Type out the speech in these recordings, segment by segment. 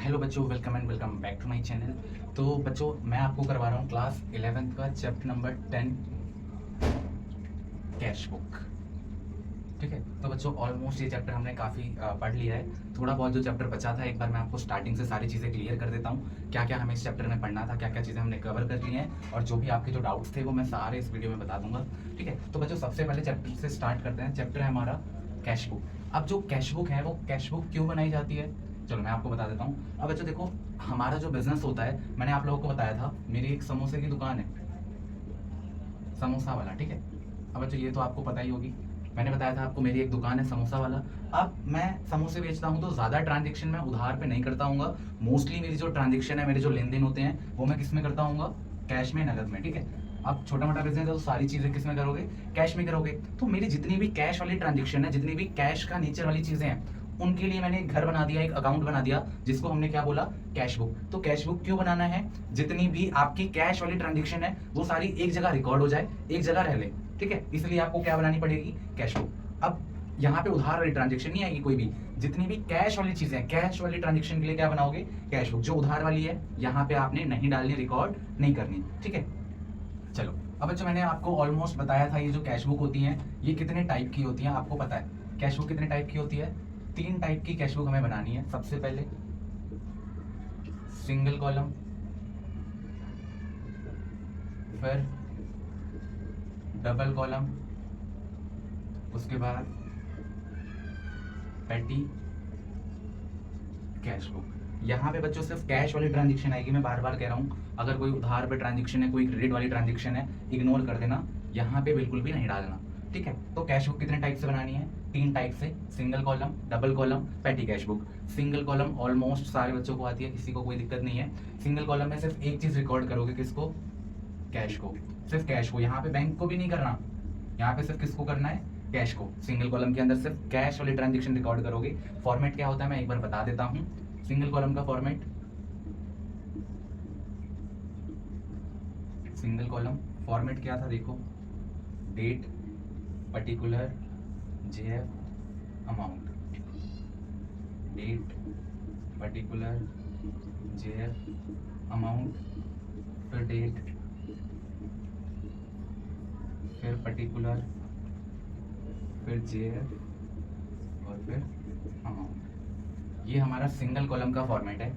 Hello बच्चों, welcome and welcome back to my channel. तो बच्चों, मैं आपको करवा रहा हूँ क्लास 11th का चैप्टर नंबर 10 कैश बुक। ठीक है, तो बच्चों ऑलमोस्ट ये चैप्टर हमने काफ़ी पढ़ लिया है। थोड़ा बहुत जो चैप्टर बचा था, एक बार मैं आपको स्टार्टिंग से सारी चीज़ें क्लियर कर देता हूँ, क्या क्या हमें इस चैप्टर में पढ़ना था, क्या क्या चीज़ें हमने कवर कर ली हैं, और जो भी आपके जो डाउट्स थे वो मैं सारे इस वीडियो में बता दूंगा। ठीक है, तो बच्चों सबसे पहले चैप्टर से स्टार्ट करते हैं। चैप्टर है हमारा कैश बुक। अब जो कैश बुक है वो कैश बुक क्यों बनाई जाती है, चलो मैं आपको बता देता हूँ। अब बच्चों देखो, हमारा जो बिजनेस होता है, मैंने आप लोगों को बताया था मेरी एक समोसे की दुकान है, समोसा वाला। ठीक है, अब बच्चों ये तो आपको पता ही होगी, मैंने बताया था आपको मेरी एक दुकान है समोसा वाला। अब मैं समोसे बेचता हूँ तो ज़्यादा ट्रांजेक्शन मैं उधार पे नहीं करता हूँ। मोस्टली मेरी जो ट्रांजेक्शन है, मेरे जो लेन देन होते हैं, वो मैं किस में करता हूँ? कैश में, नगद में। ठीक है, अब छोटा मोटा बिजनेस है तो सारी चीज़ें किस में करोगे? कैश में करोगे। तो मेरी जितनी भी कैश वाली ट्रांजेक्शन है, जितनी भी कैश का नेचर वाली चीज़ें हैं, उनके लिए मैंने एक घर बना दिया, एक अकाउंट बना दिया, जिसको हमने क्या बोला? Cash book. तो कैश बुक क्यों बनाना है? जितनी भी आपकी कैश वाली ट्रांजेक्शन है वो सारी एक जगह रिकॉर्ड हो जाए, एक जगह रह ले। ठीक है, इसलिए आपको क्या बनानी पड़ेगी? Cash book. अब यहाँ पे उधार वाली ट्रांजेक्शन नहीं आएगी कोई भी, जितनी भी कैश वाली चीजें हैं, कैश वाली ट्रांजेक्शन के लिए क्या बनाओगे? Cash book. जो उधार वाली है यहाँ पे आपने नहीं डालनी, रिकॉर्ड नहीं करनी। ठीक है, चलो अब बच्चों मैंने आपको ऑलमोस्ट बताया था, ये जो कैश बुक होती है ये कितने टाइप की होती है आपको पता है? कैश बुक कितने टाइप की होती है? 3 टाइप की कैश बुक हमें बनानी है। सबसे पहले सिंगल कॉलम, फिर डबल कॉलम, उसके बाद पेटी कैश बुक। यहाँ पे बच्चों सिर्फ कैश वाली ट्रांजेक्शन आएगी, मैं बार बार कह रहा हूँ। अगर कोई उधार पे ट्रांजेक्शन है, कोई क्रेडिट वाली ट्रांजेक्शन है, इग्नोर कर देना, यहाँ पे बिल्कुल भी नहीं डालना। ठीक है, तो कैश बुक कितने टाइप से बनानी है? 3 टाइप से, सिंगल कॉलम, डबल कॉलम, पेटी cash book. Single column almost सारे बच्चों को आती है, किसी को कोई दिक्कत नहीं है। सिंगल कॉलम में सिर्फ एक चीज रिकॉर्ड करोगे, किसको? कैश को, सिर्फ कैश को। यहाँ पे बैंक को भी नहीं करना, यहाँ पे सिर्फ किसको करना है? कैश को। सिंगल कॉलम के अंदर सिर्फ कैश वाली ट्रांजेक्शन रिकॉर्ड करोगे। फॉर्मेट क्या होता है मैं एक बार बता देता हूँ। सिंगल कॉलम का फॉर्मेट, सिंगल कॉलम फॉर्मेट क्या था देखो, date, particular, JF, amount. Date, particular, JF, amount, फिर डेट, फिर पर्टिकुलर, फिर जेएफ, और फिर अमाउंट। ये हमारा सिंगल कॉलम का फॉर्मेट है।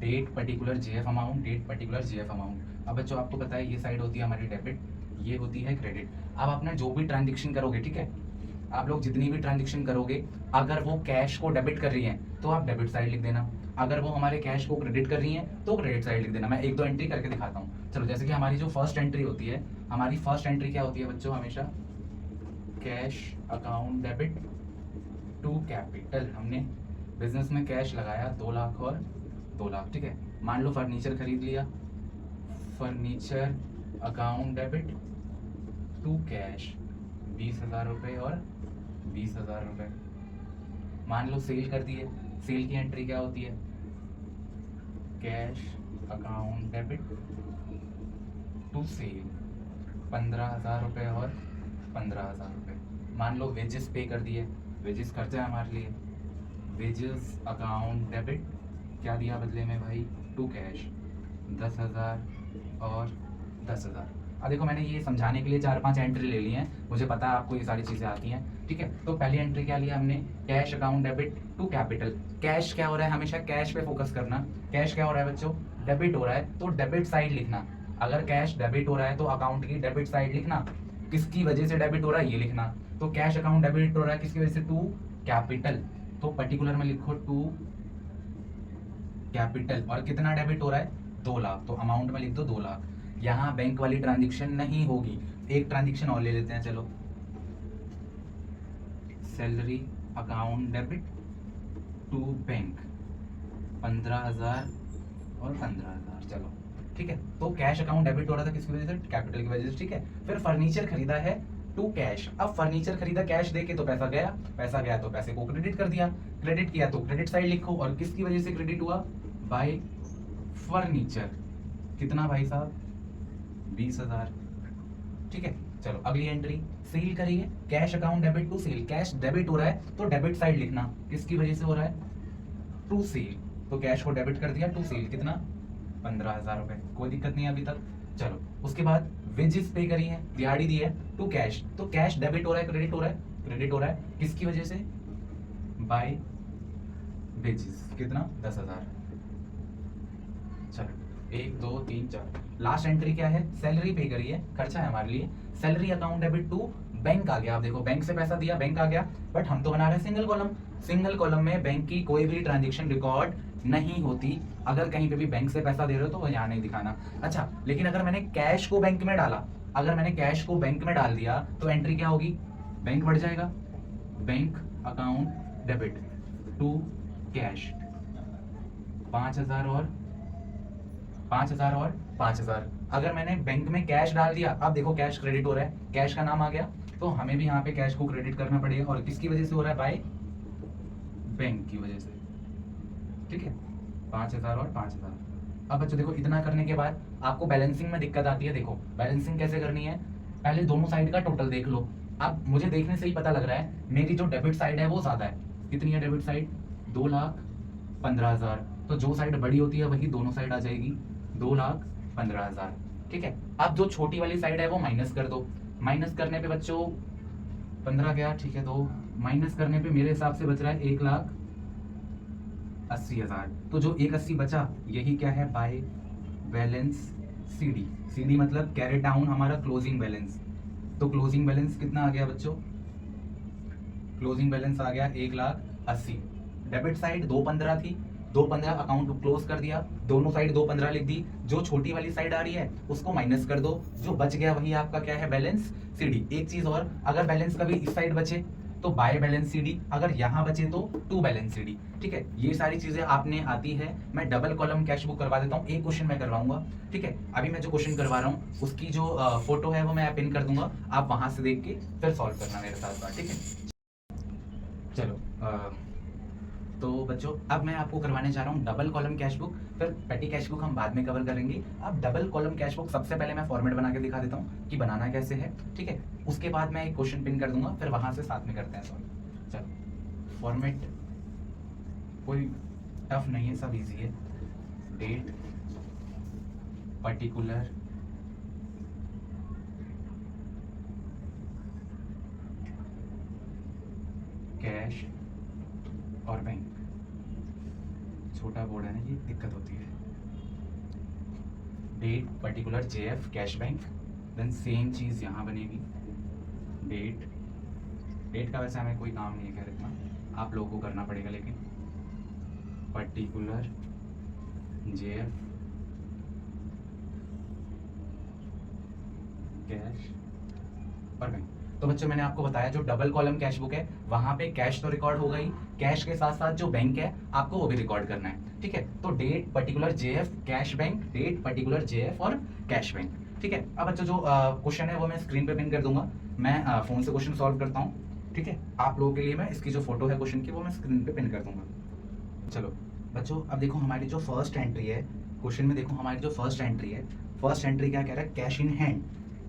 Date, particular, JF, amount, date, particular, JF, amount. अब बच्चों आपको पता है ये साइड होती है हमारी डेबिट, ये होती है क्रेडिट। अब आपने जो भी ट्रांजेक्शन करोगे, ठीक है, आप लोग जितनी भी ट्रांजेक्शन करोगे, अगर वो कैश को डेबिट कर रही हैं तो आप डेबिट साइड लिख देना, अगर वो हमारे कैश को क्रेडिट कर रही हैं तो क्रेडिट साइड लिख देना। मैं 1-2 एंट्री करके दिखाता हूँ। चलो, जैसे कि हमारी जो फर्स्ट एंट्री होती है, हमारी फर्स्ट एंट्री क्या होती है बच्चों? हमेशा cash account debit to capital. हमने बिजनेस में कैश लगाया 2 लाख और 2 लाख। ठीक है, मान लो फर्नीचर खरीद लिया, furniture account debit to cash 20,000 रुपये और 20,000 रुपये। मान लो सेल कर दिए, सेल की एंट्री क्या होती है? Cash account debit to sale 15,000 रुपये और 15,000 रुपये। मान लो वेजेस पे कर दिए, वेजेस खर्चा है हमारे लिए, वेजेस अकाउंट डेबिट क्या दिया बदले में भाई? टू कैश 10,000 और 10,000। अब देखो, मैंने ये समझाने के लिए 4-5 एंट्री ले ली हैं, मुझे पता है आपको ये सारी चीज़ें आती हैं। ठीक है, तो पहली एंट्री क्या लिया हमने? Cash account debit to capital. Cash क्या हो रहा है? हमेशा कैश पे फोकस करना। कैश क्या हो रहा है बच्चों? डेबिट हो रहा है, तो डेबिट साइड लिखना। अगर कैश डेबिट हो रहा है तो अकाउंट की डेबिट साइड लिखना। किसकी वजह से डेबिट हो रहा है ये लिखना। तो कैश अकाउंट डेबिट हो रहा है किसकी वजह से? To capital. तो पर्टिकुलर में लिखो टू कैपिटल। और कितना डेबिट हो रहा है? 2 लाख। तो अमाउंट में लिख दो 2 लाख। यहाँ बैंक वाली ट्रांजेक्शन नहीं होगी। एक ट्रांजेक्शन और ले लेते हैं, चलो। Salary account debit to bank 15,000 और 15,000। चलो ठीक है, तो कैश अकाउंट डेबिट हो रहा था किसकी वजह से? कैपिटल की वजह से। ठीक है, फिर फर्नीचर खरीदा है टू कैश। अब फर्नीचर खरीदा कैश दे के तो पैसा गया, पैसा गया तो पैसे को क्रेडिट कर दिया, क्रेडिट किया तो क्रेडिट साइड लिखो। और किसकी वजह से क्रेडिट हुआ? By furniture. कितना भाई साहब? 20,000। ठीक है, चलो अगली एंट्री, सेल करिए, cash account debit to sale. Cash debit हो रहा है तो डेबिट साइड लिखना, किसकी वजह से हो रहा है? To sale. तो कैश को डेबिट कर दिया टू सेल, कितना 15,000 रुपए, कोई दिक्कत नहीं है अभी तक। चलो उसके बाद वेजेस पे करी है, दिहाड़ी दी है टू कैश, तो कैश डेबिट हो रहा है क्रेडिट हो रहा है, क्रेडिट हो रहा है किसकी वजह से, बाय वेजेस, कितना 10,000। चलो 1 2 3 4, लास्ट एंट्री क्या है, सैलरी पे करी है, खर्चा है हमारे लिए, salary account debit to bank आ गया। आप देखो बैंक से पैसा दिया, बैंक आ गया, बट हम तो बना रहे हैं सिंगल कॉलम, सिंगल कॉलम में बैंक की कोई भी ट्रांजेक्शन रिकॉर्ड नहीं होती। अगर कहीं पे भी बैंक से पैसा दे रहे हो तो वो यहाँ नहीं दिखाना। अच्छा, लेकिन अगर मैंने कैश को बैंक में डाला, अगर मैंने कैश को बैंक में डाल दिया तो एंट्री क्या होगी, बैंक बढ़ जाएगा, bank account debit to cash, 5,000 और 5,000 और 5,000। अगर मैंने बैंक में कैश डाल दिया, अब देखो कैश क्रेडिट हो रहा है, कैश का नाम आ गया, तो हमें भी यहाँ पे कैश को क्रेडिट करना पड़ेगा, और किसकी वजह से हो रहा है, बाय बैंक की वजह से, ठीक है, 5,000 और 5,000। अब बच्चों देखो इतना करने के बाद आपको बैलेंसिंग में दिक्कत आती है। देखो बैलेंसिंग कैसे करनी है, पहले दोनों साइड का टोटल देख लो। अब मुझे देखने से ही पता लग रहा है मेरी जो डेबिट साइड है वो ज्यादा है, कितनी है डेबिट साइड, 2,15,000, तो जो साइड बड़ी होती है वही दोनों साइड आ जाएगी, 2,15,000, ठीक है। अब जो छोटी वाली साइड है वो माइनस कर दो, माइनस करने पे बच्चों 15 गया, ठीक है, तो माइनस करने पे मेरे हिसाब से बच रहा है 1,80,000, तो जो 180 बचा यही क्या है, बाय बैलेंस सीडी, सीडी मतलब कैरी डाउन हमारा क्लोजिंग बैलेंस, तो क्लोजिंग बैलेंस कितना आ गया बच्चों, क्लोजिंग बैलेंस आ गया 1,80,000। डेबिट साइड 215 थी, 215 अकाउंट क्लोज कर दिया, दोनों साइड 215 लिख दी, जो छोटी वाली साइड आ रही है उसको माइनस कर दो, जो बच गया वही आपका क्या है, बैलेंस सीडी। एक चीज और, अगर बैलेंस कभी इस साइड बचे तो बाय बैलेंस सीडी, अगर यहाँ बचे तो टू बैलेंस सीडी, ठीक है। ये सारी चीजें आपने आती है। मैं डबल कॉलम कैश बुक करवा देता हूँ, एक क्वेश्चन मैं करवाऊंगा, ठीक है। अभी मैं जो क्वेश्चन करवा रहा हूँ उसकी जो फोटो है वो मैं पिन कर दूंगा, आप वहां से देख के फिर सॉल्व करना मेरे साथ, ठीक है। चलो तो बच्चों अब मैं आपको करवाने जा रहा हूँ डबल कॉलम कैश बुक, फिर पेटी कैश बुक हम बाद में कवर करेंगे। अब डबल कॉलम कैश बुक सबसे पहले मैं फॉर्मेट बना के दिखा देता हूँ कि बनाना कैसे है, ठीक है। उसके बाद मैं एक क्वेश्चन पिन कर दूंगा, फिर वहां से साथ में करते हैं सॉल्व। चलो फॉर्मेट कोई टफ नहीं है, सब इजी है। डेट पर्टिकुलर कैश और बैंक, छोटा बोर्ड है ना, ये दिक्कत होती है। Date particular JF cash bank, then same चीज यहाँ बनेगी, डेट, डेट का वैसे हमें कोई काम नहीं है खैर इतना, आप लोगों को करना पड़ेगा, लेकिन पर्टिकुलर जेएफ कैश और बैंक। तो बच्चों मैंने आपको बताया जो डबल कॉलम कैश बुक है वहां पे कैश तो रिकॉर्ड हो गई, कैश के साथ साथ जो बैंक है आपको वो भी रिकॉर्ड करना है, ठीक है। तो date particular JF cash bank, date particular JF और कैश बैंक, ठीक है। अब बच्चों जो क्वेश्चन है वो मैं स्क्रीन पे पिन कर दूंगा, मैं फोन से क्वेश्चन सॉल्व करता हूँ, ठीक है। आप लोगों के लिए मैं इसकी जो फोटो है क्वेश्चन की वो मैं स्क्रीन पे पिन कर दूंगा। चलो बच्चों अब देखो हमारी जो फर्स्ट एंट्री है क्वेश्चन में, देखो हमारी जो फर्स्ट एंट्री है, फर्स्ट एंट्री क्या कह रहा है, cash in hand,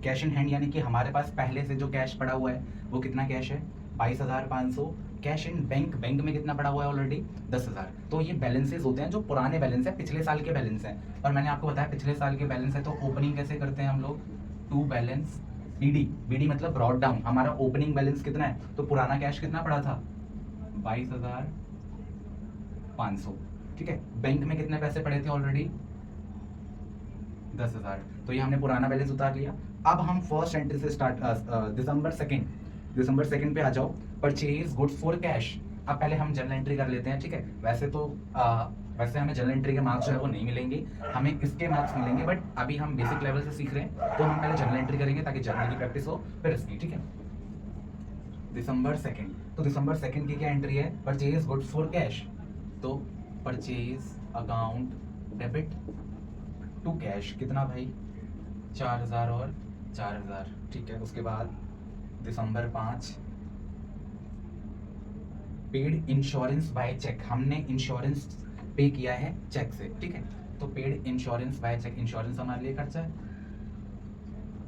cash in hand यानी कि हमारे पास पहले से जो कैश पड़ा हुआ है वो कितना कैश है, 22,500। कैश इन बैंक, बैंक में कितना पड़ा हुआ है ऑलरेडी, 10,000। तो ये बैलेंसेस होते हैं जो पुराने बैलेंस है, पिछले साल के बैलेंस हैं, और मैंने आपको बताया पिछले साल के बैलेंस है तो ओपनिंग कैसे करते हैं हम लोग, टू बैलेंस बीडी, बीडी मतलब ब्रॉड डाउन, हमारा ओपनिंग बैलेंस कितना है, तो पुराना कैश कितना पड़ा था, 22,500, ठीक है। बैंक में कितने पैसे पड़े थे ऑलरेडी, 10,000, तो ये हमने पुराना बैलेंस उतार लिया। अब हम फर्स्ट एंट्री से स्टार्ट, दिसंबर सेकंड पे आ जाओ, परचेज गुड्स फॉर कैश। अब पहले हम जर्नल एंट्री कर लेते हैं, ठीक है। वैसे तो वैसे हमें जर्नल एंट्री के मार्क्स जो है वो नहीं मिलेंगे, हमें इसके मार्क्स मिलेंगे, बट अभी हम बेसिक लेवल से सीख रहे हैं तो हम पहले जर्नल एंट्री करेंगे ताकि जर्नल की प्रैक्टिस हो फिर इसकी, ठीक है। दिसंबर सेकंड, तो दिसंबर सेकंड की क्या एंट्री है, परचेज गुड्स फॉर कैश, तो purchase account debit to cash, कितना भाई, 4,000 और 4,000, ठीक है। उसके बाद December 5 paid insurance by cheque, हमने इंश्योरेंस पे किया है चेक से, ठीक है। तो paid insurance by cheque, insurance हमारे लिए खर्चा है,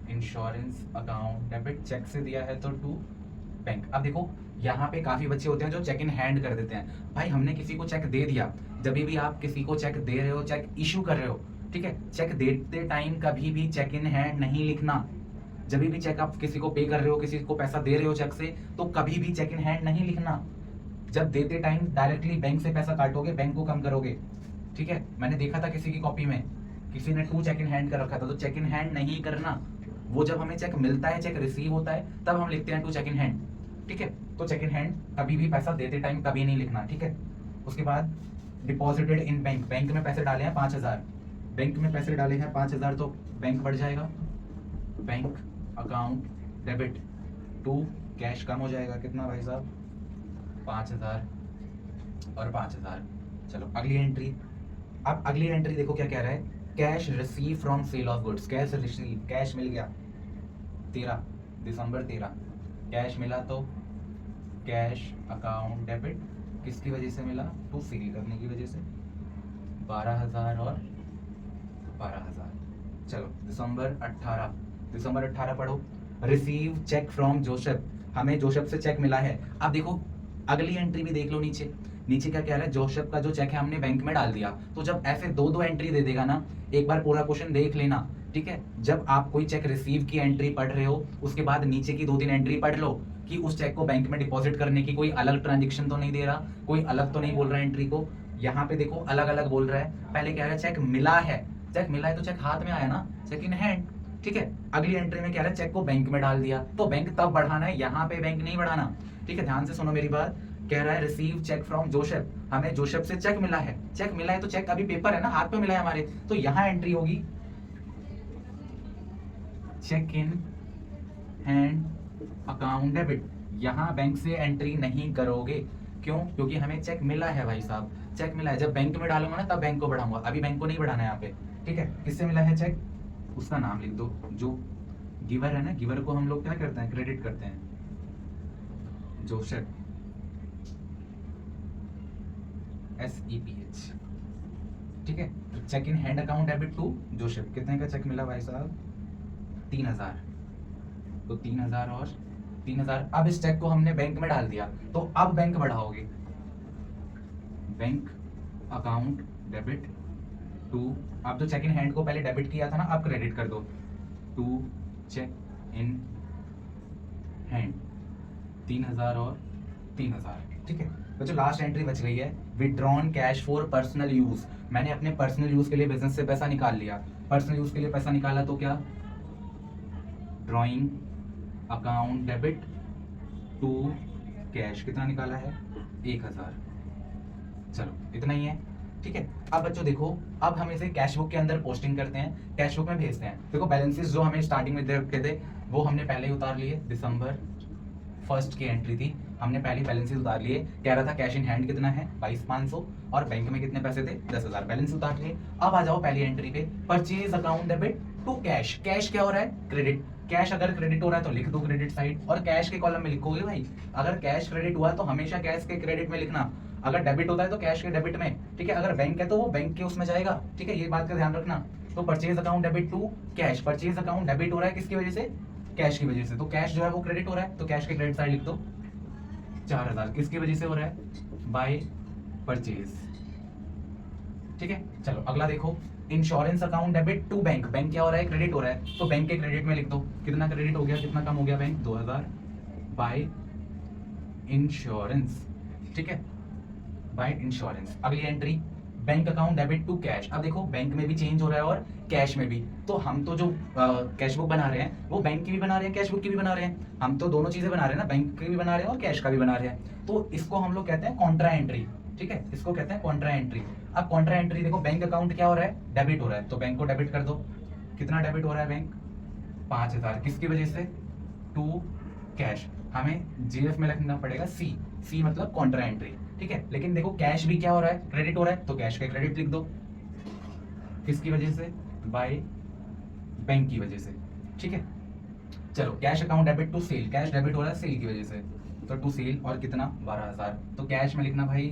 इंश्योरेंस अकाउंट डेबिट, चेक से दिया है तो टू बैंक। अब देखो यहाँ पे काफी बच्चे होते हैं जो चेक इन हैंड कर देते हैं। भाई हमने किसी को चेक दे दिया, जब भी आप किसी को चेक दे रहे हो, चेक इशू कर रहे हो, ठीक है, चेक देते टाइम कभी भी चेक इन हैंड नहीं लिखना। जब भी चेक आप किसी को पे कर रहे हो, किसी को पैसा दे रहे हो चेक से, तो कभी भी चेक इन हैंड नहीं लिखना। जब देते टाइम डायरेक्टली बैंक से पैसा काटोगे, बैंक को कम करोगे, ठीक है। मैंने देखा था किसी की कॉपी में किसी ने 2 चेक इन हैंड कर रखा था, तो चेक इन हैंड नहीं करना। वो जब हमें चेक मिलता है, चेक रिसीव होता है, तब हम लिखते हैं 2 चेक इन हैंड, ठीक है। तो चेक इन हैंड कभी भी पैसा देते टाइम कभी नहीं लिखना, ठीक है। उसके बाद डिपॉजिटेड इन बैंक, बैंक में पैसे डाले हैं 5000, बैंक में पैसे डाले हैं 5000, तो बैंक बढ़ जाएगा, bank account debit to cash कम हो जाएगा, कितना भाई साहब 5000 और 5000। चलो अगली एंट्री। अब अगली एंट्री देखो क्या कह रहा है, cash receive from sale of goods, cash receive, cash मिल गया 13 दिसंबर 13, कैश मिला तो कैश अकाउंट डेबिट किसकी वजह से मिला, टू सेल करने की वजह से 12000 और 12000। चलो दिसंबर 18 पढ़ो, रिसीव चेक फ्रॉम जोसेफ, हमें जोसेफ से चेक मिला है। अब देखो अगली एंट्री भी देख लो, नीचे क्या कह रहा है, जोसेफ का जो चेक है हमने बैंक में डाल दिया। तो जब ऐसे 2-2 एंट्री दे देगा ना, एक बार पूरा क्वेश्चन देख लेना, ठीक है। जब आप कोई चेक रिसीव की एंट्री पढ़ रहे हो, उसके बाद नीचे की 2-3 एंट्री पढ़ लो कि उस चेक को बैंक में डिपॉजिट करने की कोई अलग ट्रांजेक्शन तो नहीं दे रहा, कोई अलग तो नहीं बोल रहा है एंट्री को। यहाँ पे देखो अलग अलग बोल रहा है। पहले कह रहा है चेक मिला है, चेक मिला है तो चेक हाथ में आया ना, चेक इन हैंड, ठीक है। अगली एंट्री में कह रहा है चेक को बैंक में डाल दिया, तो बैंक तब बढ़ाना है, यहाँ पे बैंक नहीं बढ़ाना, ठीक है। ध्यान से सुनो मेरी बात। कह रहा है रिसीव चेक फ्रॉम जोसेफ, हमें जोसेफ से चेक मिला है, चेक मिला है तो चेक अभी पेपर है ना, हाथ पे मिला है हमारे, तो यहाँ एंट्री होगी cheque in hand account debit. यहाँ बैंक से एंट्री नहीं करोगे, क्यों? क्योंकि हमें चेक मिला है भाई साहब, चेक मिला है। जब बैंक में डालूंगा ना तब बैंक को बढ़ाऊंगा, अभी बैंक को नहीं बढ़ाना है यहाँ पे, ठीक है। किससे मिला है चेक, उसका नाम लिख दो, जो गिवर है ना, गिवर को हम लोग क्या करते हैं, क्रेडिट करते हैं, जोसेफ, SEPH, ठीक है। Cheque in hand account debit to Joseph, कितने का चेक मिला भाई साहब 3000, तो 3000 और 3000। अब इस चेक को हमने बैंक में डाल दिया, तो अब बैंक बढ़ाओगे, बैंक अकाउंट डेबिट टू, अब जो चेक इन हैंड को पहले डेबिट किया था ना, अब क्रेडिट कर दो, टू चेक इन हैंड 3000 और 3000, ठीक है। तो जो लास्ट एंट्री बच गई है, withdrawn cash for personal use, मैंने अपने पर्सनल यूज के लिए बिजनेस से पैसा निकाल लिया, पर्सनल यूज के लिए पैसा निकाला तो क्या, drawing account debit to cash, कितना निकाला है 1000। चलो इतना ही है, ठीक है। अब बच्चों देखो, अब हम इसे कैश बुक के अंदर पोस्टिंग करते हैं, कैश बुक में भेजते हैं। देखो बैलेंसेस जो हमें स्टार्टिंग में दे रखे थे वो हमने पहले ही उतार लिए, दिसंबर 1 की एंट्री थी, हमने पहले बैलेंसेस उतार लिए। कह रहा था कैश इन हैंड कितना है 22500 और बैंक में कितने पैसे थे 10000, बैलेंस उतार लिए। अब आ जाओ पहली एंट्री पे, purchase account debit to cash, cash क्या हो रहा है, क्रेडिट। कैश अगर क्रेडिट हो रहा है तो लिख दो क्रेडिट साइड, और कैश के कॉलम में लिखोगे भाई, अगर कैश क्रेडिट हुआ तो हमेशा कैश के क्रेडिट में लिखना, अगर डेबिट होता है तो कैश के डेबिट में, ठीक है। अगर बैंक है तो वो बैंक के उसमें जाएगा, ठीक है, ये बात का ध्यान रखना। तो purchase account debit to cash, purchase account debit हो रहा है किसकी वजह से, कैश की वजह से, तो कैश जो है वो क्रेडिट हो रहा है, तो कैश के क्रेडिट साइड लिख दो 4000, किसकी वजह से हो रहा है, बाय परचेज, ठीक है। चलो अगला देखो, insurance account debit to bank, bank क्या हो रहा है, क्रेडिट हो रहा है, तो बैंक के क्रेडिट में लिख दो, कितना क्रेडिट हो गया, कितना कम हो गया बैंक 2000, बाय इंश्योरेंस, ठीक है, बाय इंश्योरेंस। अगली entry, bank account debit to cash. अब देखो बैंक में भी चेंज हो रहा है और कैश में भी, तो हम तो जो कैश बुक बना रहे हैं वो बैंक की भी बना रहे हैं, कैश बुक की भी बना रहे हैं, हम तो दोनों चीजें बना रहे हैं ना, बैंक की भी बना रहे हैं और कैश का भी बना रहे हैं, तो इसको हम लोग कहते हैं कॉन्ट्रा एंट्री, ठीक है, इसको कहते हैं कॉन्ट्रा एंट्री। अब कॉन्ट्रा एंट्री देखो, बैंक अकाउंट क्या हो रहा है, डेबिट हो रहा है, तो बैंक को डेबिट कर दो, कितना डेबिट हो रहा है बैंक 5000, किसकी वजह से, टू कैश, हमें जीएफ में लिखना पड़ेगा सी मतलब कॉन्ट्रा एंट्री, ठीक है। लेकिन देखो कैश भी क्या हो रहा है, क्रेडिट हो रहा है, तो कैश का क्रेडिट लिख दो, किसकी वजह से, बाय बैंक की वजह से, ठीक है। चलो cash account debit to sale, cash debit हो रहा है सेल की वजह से, तो टू सेल और कितना 12000, तो कैश में लिखना भाई,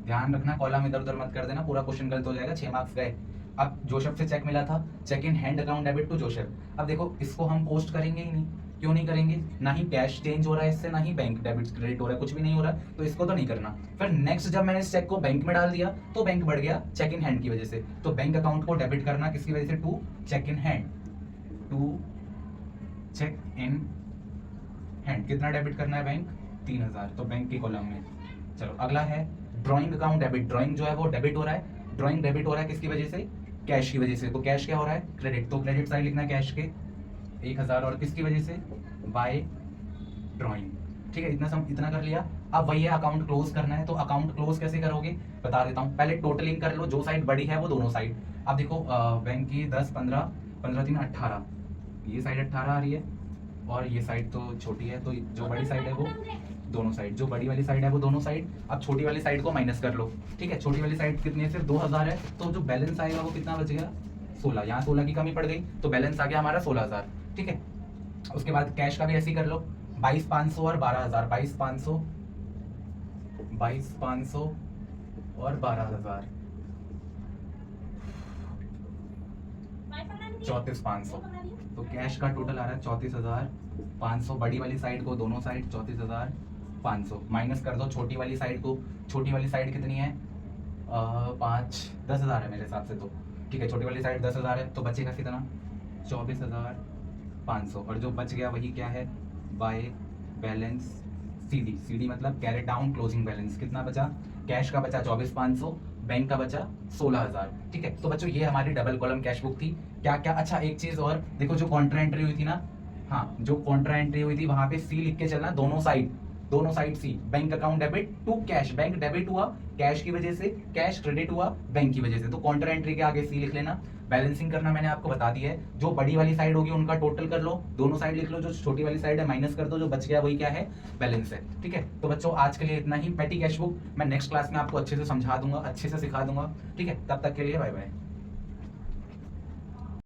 ध्यान रखना कॉलम इधर उधर मत कर देना, पूरा क्वेश्चन गलत हो जाएगा, 6 मार्क्स गए। अब जोसेफ से चेक मिला था, cheque in hand account debit to Joseph. अब देखो इसको हम पोस्ट करेंगे ही नहीं, क्यों नहीं करेंगे? ना ही कैश चेंज हो रहा है इससे, ना ही बैंक डेबिट क्रेडिट हो रहा है, कुछ भी नहीं हो रहा है, तो इसको तो नहीं करना। फिर नेक्स्ट जब मैंने इस चेक को बैंक में डाल दिया तो बैंक बढ़ गया चेक इन हैंड की वजह से, तो बैंक अकाउंट को डेबिट करना किसकी वजह से? To cheque in hand, to cheque in hand. कितना डेबिट करना है बैंक? 3000, तो बैंक के कॉलम में। चलो अगला है ड्राइंग अकाउंट डेबिट। ड्राइंग जो है वो डेबिट हो रहा है, ड्राइंग डेबिट हो रहा है किसकी वजह से? कैश की वजह से, तो कैश क्या हो रहा है? क्रेडिट, तो क्रेडिट साइड लिखना है कैश के 1000, और किसकी वजह से? By drawing. ठीक है, इतना कर लिया। अब वही है अकाउंट क्लोज करना है, तो अकाउंट क्लोज कैसे करोगे बता देता हूँ। पहले टोटलिंग कर लो, जो साइड बड़ी है वो दोनों साइड। अब देखो बैंक की 10 15 15 3 18, ये साइड 18 आ रही है और ये साइड तो छोटी है, तो जो बड़ी साइड है वो दोनों साइड, जो बड़ी वाली साइड है वो दोनों साइड। अब छोटी वाली साइड को माइनस कर लो। ठीक है, छोटी वाली साइड कितनी है? सिर्फ 2000 है, तो जो बैलेंस आएगा वो कितना बच गया? 16। यहाँ 16 की कमी पड़ गई तो बैलेंस आ गया हमारा 16000। ठीक है, उसके बाद कैश का भी ऐसे ही कर लो, 22500 और 12000, 22500 और 12000, 34500। तो कैश का टोटल आ रहा है 34500। बड़ी वाली साइड को दोनों साइड 34500 माइनस कर दो छोटी वाली साइड को। छोटी वाली साइड कितनी है? 10,000 है मेरे हिसाब से तो। ठीक है, छोटी वाली साइड 10,000 है, तो बचेगा कितना? 24,500, और जो बच गया वही क्या है? By balance CD. सीडी मतलब कैरी डाउन क्लोजिंग बैलेंस। कितना बचा? कैश का बचा 24,500, बैंक का बचा 16,000। ठीक है, तो बच्चों ये हमारी डबल कॉलम कैश बुक थी। क्या क्या, अच्छा एक चीज और देखो, जो कॉन्ट्रा एंट्री हुई थी ना, हाँ जो कॉन्ट्रा एंट्री हुई थी वहां पे सी लिख के चलना, दोनों साइड सी। Bank account debit to cash, bank debit हुआ कैश की वजह से, कैश क्रेडिट हुआ बैंक की वजह से, तो कॉन्ट्रा एंट्री के आगे सी लिख लेना। बैलेंसिंग करना मैंने आपको बता दिया है, जो बड़ी वाली साइड होगी उनका टोटल कर लो, दोनों साइड लिख लो, जो छोटी वाली साइड है माइनस कर दो, जो बच गया वही क्या है? बैलेंस है। ठीक है, तो बच्चों आज के लिए इतना ही। पेटी कैश बुक मैं नेक्स्ट क्लास में आपको अच्छे से समझा दूंगा, अच्छे से सिखा दूंगा। ठीक है, तब तक के लिए बाय बाय।